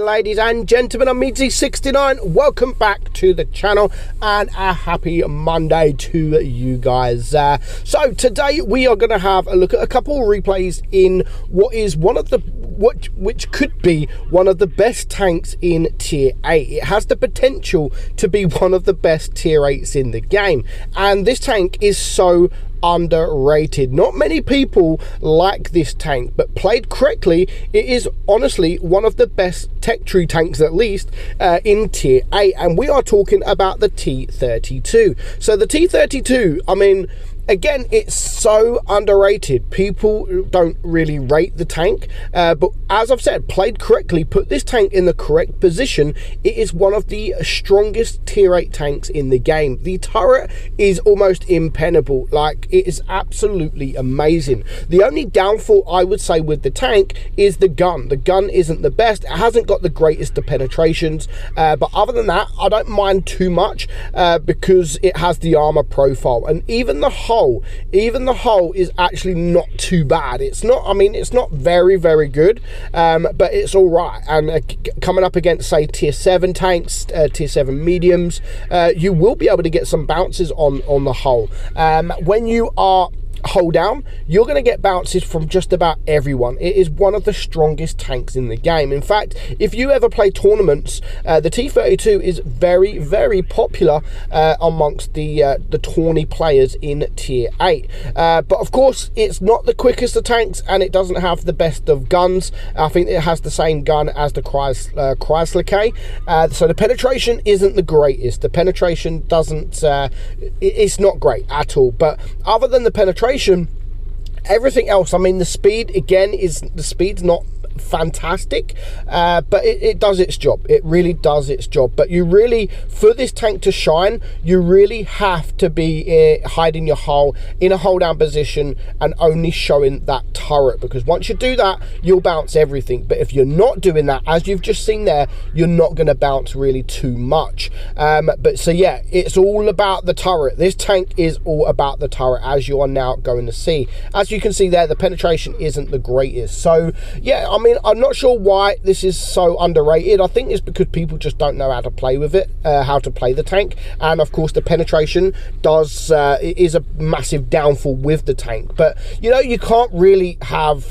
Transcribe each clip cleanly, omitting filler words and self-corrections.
Ladies and gentlemen, I'm meadsy69. Welcome back to the channel and a happy Monday to you guys. So today we are going to have a look at a couple of replays in what is one of the which could be one of the best tanks in tier 8. It has the potential to be one of the best tier 8s in the game, and this tank is so underrated. Not many people like this tank, but played correctly, it is honestly one of the best tech tree tanks, at least in tier 8, and we are talking about the T32. So the T32, I mean, again, it's so underrated. People don't really rate the tank, but as I've said, played correctly, put this tank in the correct position, it is one of the strongest tier 8 tanks in the game. The turret is almost impenetrable. Like, it is absolutely amazing. The only downfall I would say with the tank is the gun. The gun isn't the best. It hasn't got the greatest of penetrations, but other than that, I don't mind too much because it has the armor profile, and even the hull is actually not too bad. It's not, I mean, it's not very good, but it's all right. And coming up against, say, tier 7 tanks, tier 7 mediums, you will be able to get some bounces on the hull. When you are hold down, you're going to get bounces from just about everyone. It is one of the strongest tanks in the game. In fact, if you ever play tournaments, the T32 is very popular amongst the tourney players in tier 8, but of course it's not the quickest of tanks, and it doesn't have the best of guns. I think it has the same gun as the Chrysler K, so the penetration isn't the greatest. The penetration doesn't it's not great at all, but other than the penetration, everything else, I mean, the speed, again, the speed's not fantastic, but it does its job. It really does its job. But you really, for this tank to shine, you really have to be hiding your hull in a hold down position and only showing that turret, because once you do that, you'll bounce everything. But if you're not doing that, as you've just seen there, you're not going to bounce really too much. But so yeah, it's all about the turret. This tank is all about the turret, as you are now going to see. As you can see there, the penetration isn't the greatest. So yeah, I mean, I'm not sure why this is so underrated. I think it's because people just don't know how to play with it, how to play the tank, and of course the penetration is a massive downfall with the tank. But you know, you can't really have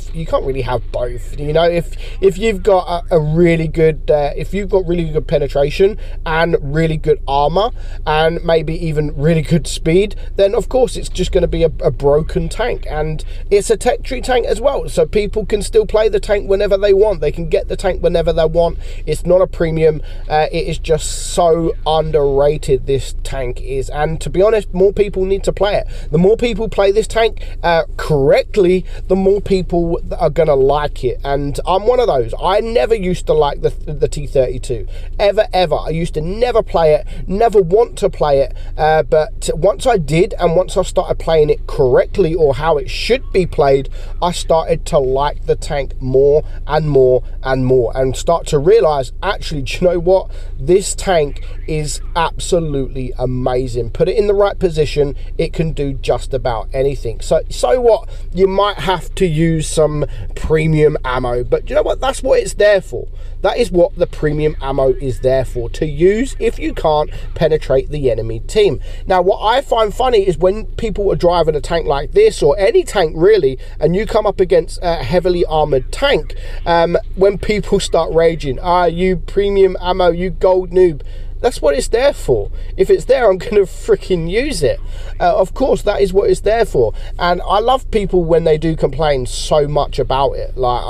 both. You know, if you've got a really good really good penetration and really good armor and maybe even really good speed, then of course it's just going to be a broken tank. And it's a tech tree tank as well, so people can still play the tank whenever they want. They can get the tank whenever they want. It's not a premium. It is just so underrated, this tank is. And to be honest, more people need to play it. The more people play this tank correctly, the more people are gonna like it. And I'm one of those. I never used to like the T32 ever. I used to never play it, never want to play it, but once I did, and once I started playing it correctly, or how it should be played, I started to like the tank more and more and start to realize, actually, do you know what, this tank is absolutely amazing. Put it in the right position, it can do just about anything. So what, you might have to use some premium ammo, but you know what, that's what it's there for. That is what the premium ammo is there for, to use if you can't penetrate the enemy team. Now, what I find funny is when people are driving a tank like this, or any tank really, and you come up against a heavily armored tank, when people start raging, you premium ammo, you gold noob. That's what it's there for. If it's there, I'm going to freaking use it. Of course, that is what it's there for. And I love people when they do complain so much about it. Like,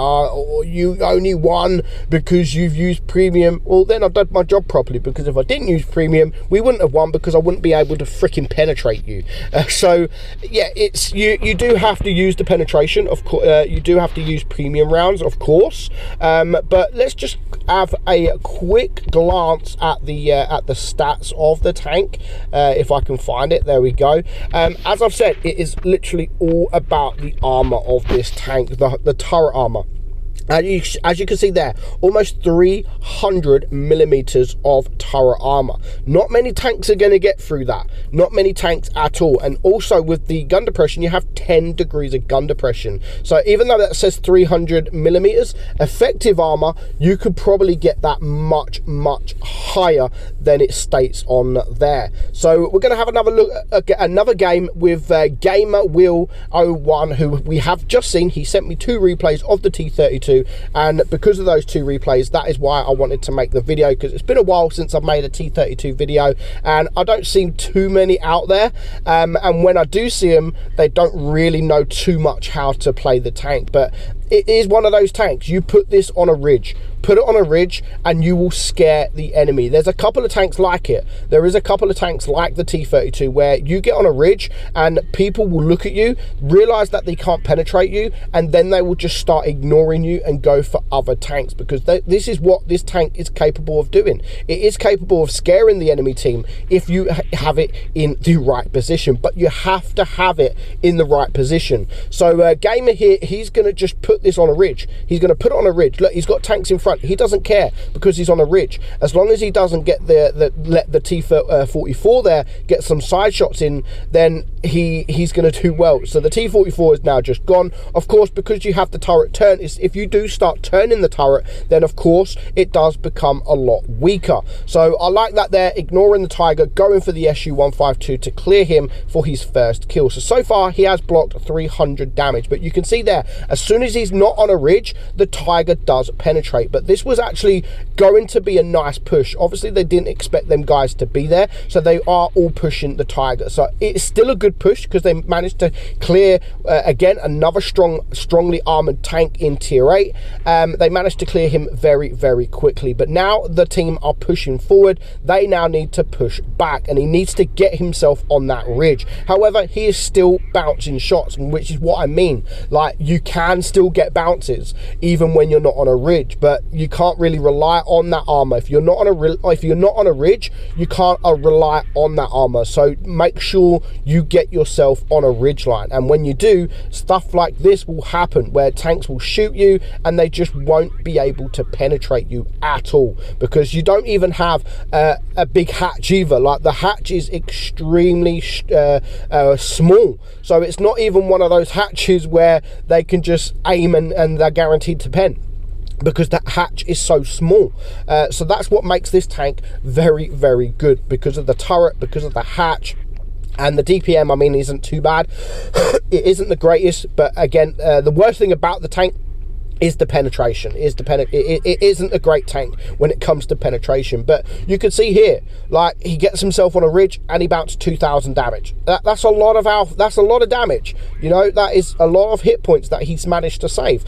you only won because you've used premium. Well, then I've done my job properly, because if I didn't use premium, we wouldn't have won, because I wouldn't be able to freaking penetrate you. So, yeah, it's you do have to use the penetration. Of course, you do have to use premium rounds, of course. But let's just have a quick glance at the stats of the tank, if I can find it. There we go. As I've said, it is literally all about the armor of this tank, the turret armor. As you can see there, almost 300 300mm of turret armor. Not many tanks are going to get through that. Not many tanks at all. And also with the gun depression, you have 10 degrees of gun depression. So even though that says 300mm effective armor, you could probably get that much higher than it states on there. So we're going to have another look at another game with Gamer Will 01, who we have just seen. He sent me 2 replays of the T32, and because of those 2 replays, that is why I wanted to make the video, because it's been a while since I've made a T32 video and I don't see too many out there, and when I do see them, they don't really know too much how to play the tank. But it is one of those tanks, you put this on a ridge, put it on a ridge and you will scare the enemy. There's a couple of tanks like it. There is a couple of tanks like the T32 where you get on a ridge and people will look at you, realize that they can't penetrate you, and then they will just start ignoring you and go for other tanks, because this is what this tank is capable of doing. It is capable of scaring the enemy team if you have it in the right position, but you have to have it in the right position. So Gamer here, he's going to just put this on a ridge. He's going to put it on a ridge. Look, he's got tanks in front. He doesn't care because he's on a ridge. As long as he doesn't get let the T44 there get some side shots in, then he's going to do well. So the T44 is now just gone. Of course, because you have the turret turn, if you do start turning the turret, then of course it does become a lot weaker. So I like that there, ignoring the Tiger, going for the SU-152 to clear him for his first kill. So far he has blocked 300 damage, but you can see there, as soon as he's not on a ridge, the Tiger does penetrate. But this was actually going to be a nice push. Obviously they didn't expect them guys to be there, so they are all pushing the Tiger. So it's still a good push because they managed to clear again another strongly armored tank in tier 8. They managed to clear him very quickly, but now the team are pushing forward. They now need to push back and he needs to get himself on that ridge. However, he is still bouncing shots, which is what I mean. Like, you can still get bounces even when you're not on a ridge, but you can't really rely on that armor. If you're not on a ridge, you can't rely on that armor. So make sure you get yourself on a ridge line, and when you do, stuff like this will happen where tanks will shoot you and they just won't be able to penetrate you at all, because you don't even have a big hatch either. Like, the hatch is extremely small, so it's not even one of those hatches where they can just aim and they're guaranteed to pen, because that hatch is so small. So that's what makes this tank very good, because of the turret, because of the hatch. And the DPM, I mean, isn't too bad. It isn't the greatest, but again, the worst thing about the tank is the penetration. It isn't a great tank when it comes to penetration. But you can see here, like, he gets himself on a ridge and he bounced 2,000 damage. That's a lot of damage. You know, that is a lot of hit points that he's managed to save.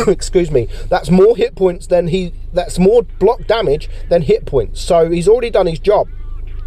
Excuse me. That's more hit points than that's more block damage than hit points. So he's already done his job.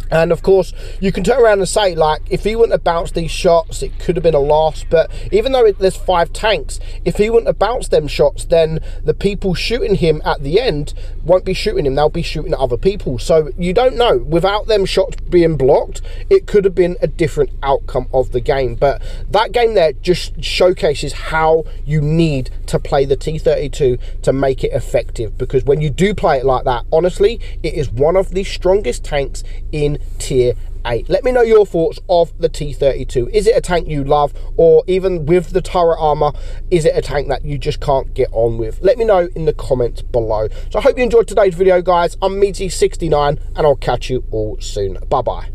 And of course, you can turn around and say, like, if he wouldn't have bounced these shots, it could have been a loss. But even though there's 5 tanks, if he wouldn't have bounced them shots, then the people shooting him at the end won't be shooting him. They'll be shooting at other people. So you don't know. Without them shots being blocked, it could have been a different outcome of the game. But that game there just showcases how you need to play the T32 to make it effective. Because when you do play it like that, honestly, it is one of the strongest tanks in tier 8. Let me know your thoughts of the T32. Is it a tank you love, or even with the turret armor, is it a tank that you just can't get on with? Let me know in the comments below. So I hope you enjoyed today's video, guys. I'm meadsy69 and I'll catch you all soon. Bye bye.